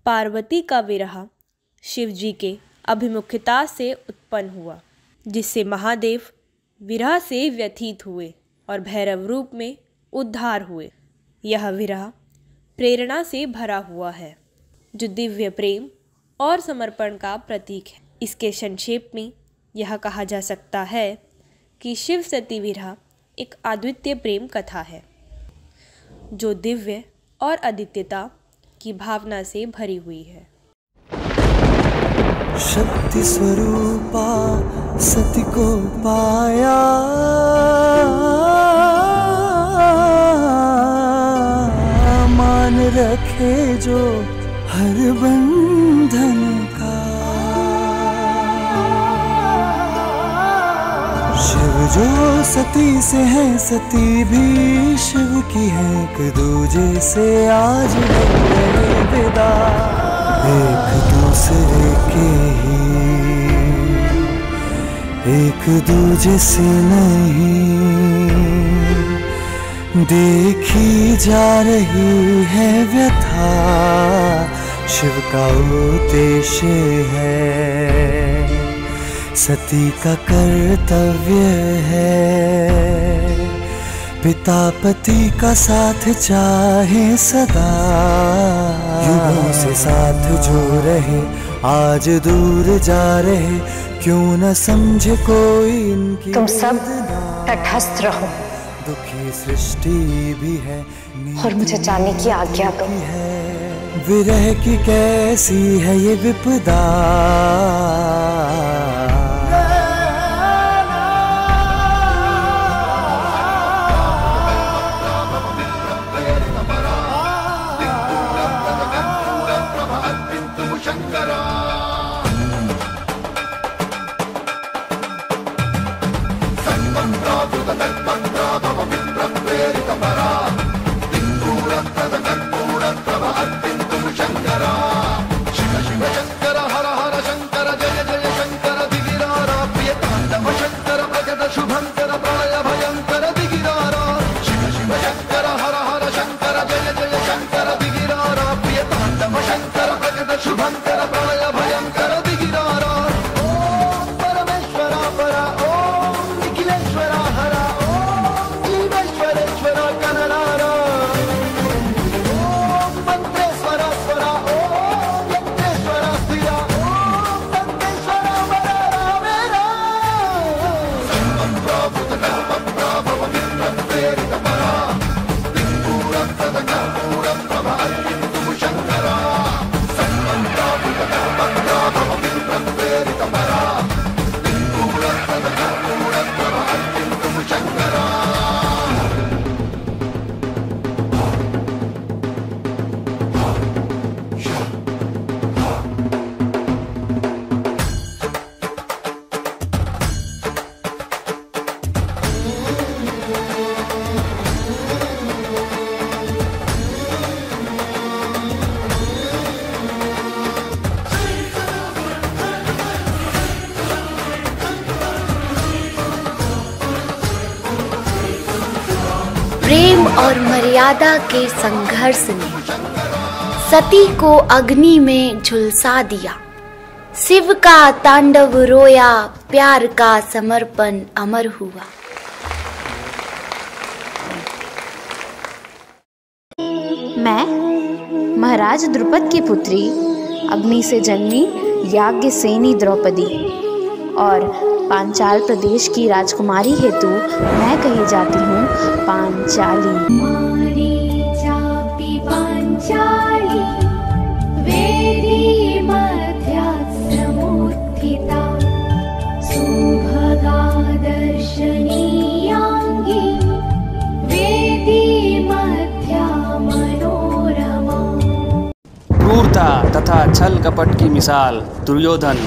पार्वती का विरह शिव जी के अभिमुखता से उत्पन्न हुआ, जिससे महादेव विरह से व्यथित हुए और भैरव रूप में उद्धार हुए। यह विरह प्रेरणा से भरा हुआ है, जो दिव्य प्रेम और समर्पण का प्रतीक है। इसके संक्षेप में यह कहा जा सकता है कि शिव सती विरह एक अद्वितीय प्रेम कथा है, जो दिव्य और अद्वितीयता की भावना से भरी हुई है। शक्ति स्वरूपा सती को पाया, मान रखे जो हर बंधन का। शिव जो सती से है, सती भी शिव की है। एक दूजे से आज है विदा, एक दूसरे के ही, एक दूजे से नहीं। देखी जा रही है व्यथा, शिव का उद्देश्य है, सती का कर्तव्य है। पिता पति का साथ चाहे सदा, युगों से साथ जो रहे आज दूर जा रहे। क्यों न समझे कोई इनकी, तुम सब तटस्थ रहो। दुखी सृष्टि भी है और मुझे जाने की आज्ञा दो। विरह की कैसी है ये विपदा, प्रेम और मर्यादा के संघर्ष ने सती को अग्नि में झुलसा दिया। शिव का तांडव रोया, प्यार का समर्पण अमर हुआ। मैं महाराज द्रुपद की पुत्री, अग्नि से जन्मी याज्ञसेनी द्रौपदी और पांचाल प्रदेश की राजकुमारी हेतु मैं कही जाती हूँ पांचाली। क्रूरता तथा छल कपट की मिसाल दुर्योधन,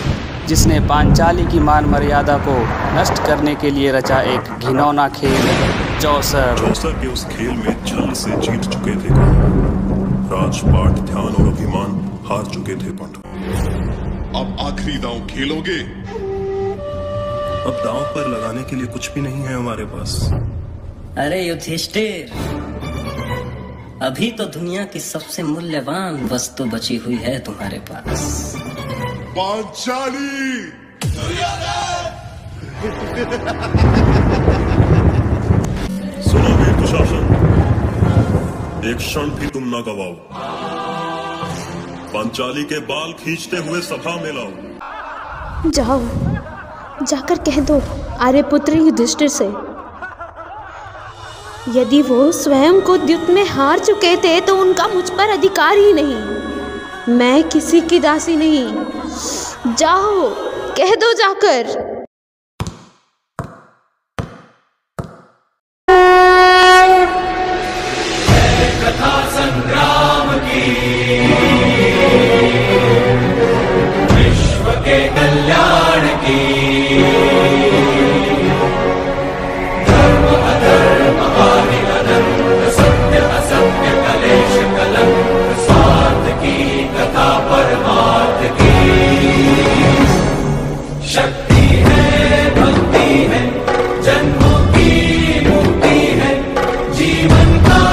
जिसने पांचाली की मान मर्यादा को नष्ट करने के लिए रचा एक घिनौना खेल चौसर के उस खेल में छल से जीत चुके थे। राजपाट, ध्यान और अभिमान हार चुके थे पांडव। अब आखिरी दांव खेलोगे? अब दांव पर लगाने के लिए कुछ भी नहीं है हमारे पास। अरे युधिष्ठिर, अभी तो दुनिया की सबसे मूल्यवान वस्तु बची हुई है तुम्हारे पास। पांचाली। सुनो वीर दुशासन, एक क्षण भी तुम ना गवाओ। पांचाली के बाल खींचते हुए सभा में लाओ। जाओ, जाकर कह दो आर्यपुत्र युधिष्ठिर से, यदि वो स्वयं को युद्ध में हार चुके थे तो उनका मुझ पर अधिकार ही नहीं। मैं किसी की दासी नहीं। जाओ, कह दो जाकर। कथा संग्राम की, विश्व के कल्याण की, धर्म अधर्म आदि अनंत, सत्य असत्य कलेश कलंक, स्वार्थ की तथा परमार्थ की। शक्ति है, भक्ति है, जन्मों की मुक्ति है, जीवन का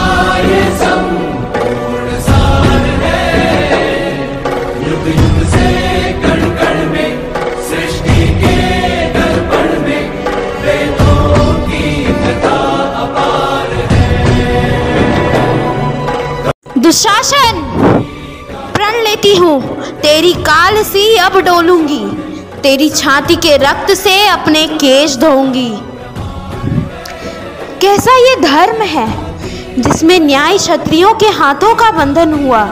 ये संपूर्ण सार है। युग युग से कण कण में, सृष्टि के दर्पण में, वेदों की कथा अपार है। दुशासन, प्रण लेती हूँ, तेरी काल सी अब डोलूंगी, तेरी छाती के रक्त से अपने केश धोऊंगी। कैसा ये धर्म है जिसमें न्याय क्षत्रियों के हाथों का बंधन हुआ।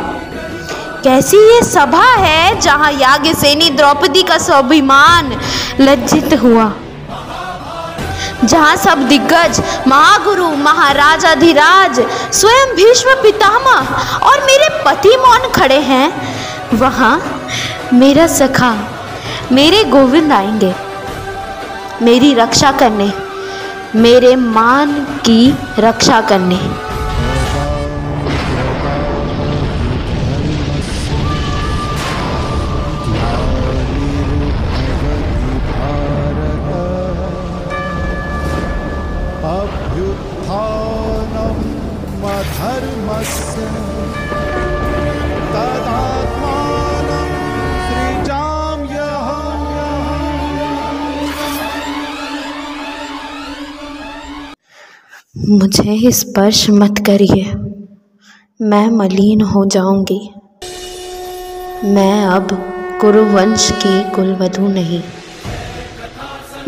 कैसी ये सभा है जहां याज्ञसेनी द्रौपदी का स्वाभिमान लज्जित हुआ, जहां सब दिग्गज, महागुरु, महाराजाधिराज, स्वयं भीष्म पितामह और मेरे पति मौन खड़े हैं। वहां मेरा सखा, मेरे गोविंद आएंगे मेरी रक्षा करने, मेरे मान की रक्षा करने। अभ्युत्थानम् अधर्मस्य तदात्मानं सृजाम्यहम्। मुझे स्पर्श मत करिए, मैं मलिन हो जाऊंगी। मैं अब कुरुवंश की कुलवधू नहीं,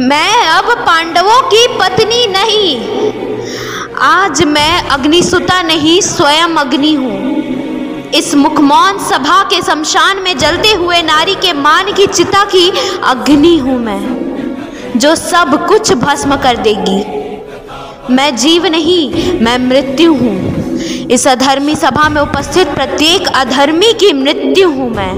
मैं अब पांडवों की पत्नी नहीं। आज मैं अग्निसुता नहीं, स्वयं अग्नि हूँ। इस मुखमौन सभा के शमशान में जलते हुए नारी के मान की चिता की अग्नि हूँ मैं, जो सब कुछ भस्म कर देगी। मैं जीव नहीं, मैं मृत्यु हूँ। इस अधर्मी सभा में उपस्थित प्रत्येक अधर्मी की मृत्यु हूँ मैं।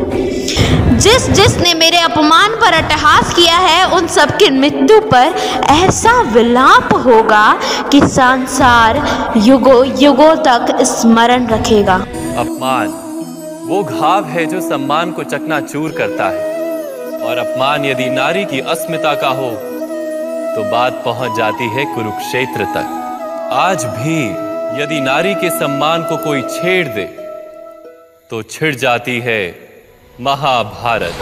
जिसने मेरे अपमान पर अट्टहास किया है, उन सब की मृत्यु पर ऐसा विलाप होगा कि संसार युगों युगों तक स्मरण रखेगा। अपमान वो घाव है जो सम्मान को चकनाचूर करता है, और अपमान यदि नारी की अस्मिता का हो तो बात पहुंच जाती है कुरुक्षेत्र तक। आज भी यदि नारी के सम्मान को कोई छेड़ दे तो छिड़ जाती है महाभारत।